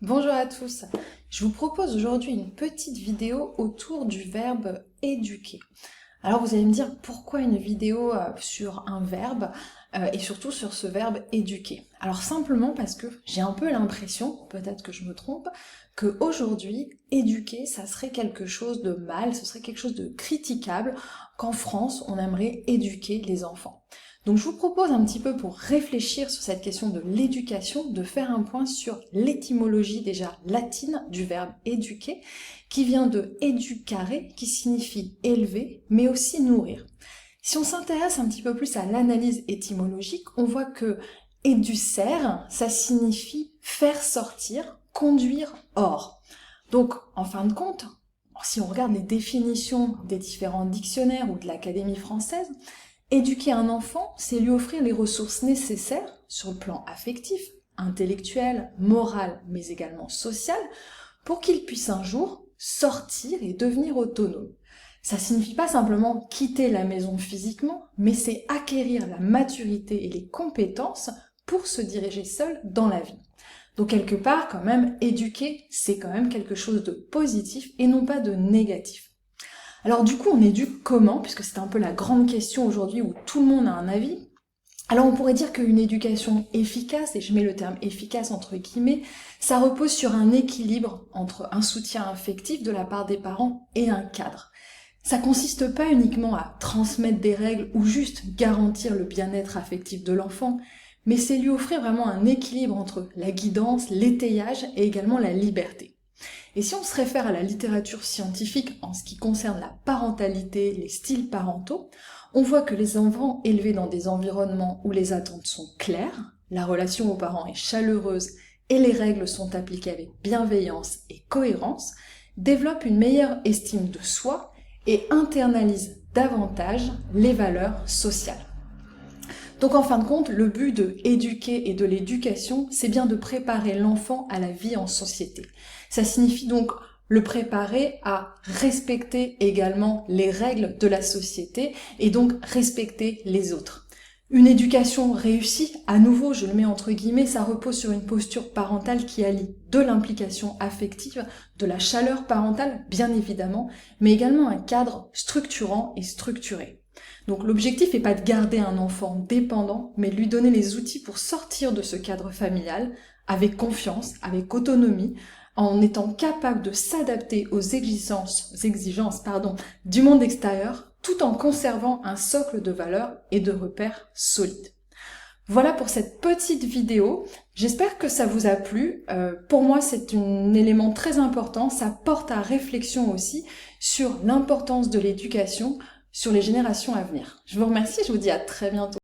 Bonjour à tous, je vous propose aujourd'hui une petite vidéo autour du verbe éduquer. Alors vous allez me dire pourquoi une vidéo sur un verbe et surtout sur ce verbe éduquer. Alors simplement parce que j'ai un peu l'impression, peut-être que je me trompe, que aujourd'hui éduquer ça serait quelque chose de mal, ce serait quelque chose de critiquable, qu'en France on aimerait éduquer les enfants. Donc je vous propose un petit peu pour réfléchir sur cette question de l'éducation, de faire un point sur l'étymologie déjà latine du verbe éduquer, qui vient de educare, qui signifie élever, mais aussi nourrir. Si on s'intéresse un petit peu plus à l'analyse étymologique, on voit que éducere, ça signifie faire sortir, conduire hors. Donc, en fin de compte, si on regarde les définitions des différents dictionnaires ou de l'Académie française, éduquer un enfant, c'est lui offrir les ressources nécessaires sur le plan affectif, intellectuel, moral, mais également social, pour qu'il puisse un jour sortir et devenir autonome. Ça signifie pas simplement quitter la maison physiquement, mais c'est acquérir la maturité et les compétences pour se diriger seul dans la vie. Donc quelque part, quand même, éduquer, c'est quand même quelque chose de positif et non pas de négatif. Alors du coup, on éduque comment, puisque c'est un peu la grande question aujourd'hui où tout le monde a un avis. Alors on pourrait dire qu'une éducation efficace, et je mets le terme efficace entre guillemets, ça repose sur un équilibre entre un soutien affectif de la part des parents et un cadre. Ça consiste pas uniquement à transmettre des règles ou juste garantir le bien-être affectif de l'enfant, mais c'est lui offrir vraiment un équilibre entre la guidance, l'étayage et également la liberté. Et si on se réfère à la littérature scientifique en ce qui concerne la parentalité, les styles parentaux, on voit que les enfants élevés dans des environnements où les attentes sont claires, la relation aux parents est chaleureuse et les règles sont appliquées avec bienveillance et cohérence, développent une meilleure estime de soi et internalisent davantage les valeurs sociales. Donc en fin de compte, le but de éduquer et de l'éducation, c'est bien de préparer l'enfant à la vie en société. Ça signifie donc le préparer à respecter également les règles de la société et donc respecter les autres. Une éducation réussie, à nouveau, je le mets entre guillemets, ça repose sur une posture parentale qui allie de l'implication affective, de la chaleur parentale, bien évidemment, mais également un cadre structurant et structuré. Donc l'objectif n'est pas de garder un enfant dépendant, mais de lui donner les outils pour sortir de ce cadre familial avec confiance, avec autonomie, en étant capable de s'adapter aux exigences du monde extérieur, tout en conservant un socle de valeurs et de repères solides. Voilà pour cette petite vidéo. J'espère que ça vous a plu. Pour moi, c'est un élément très important. Ça porte à réflexion aussi sur l'importance de l'éducation sur les générations à venir. Je vous remercie, je vous dis à très bientôt.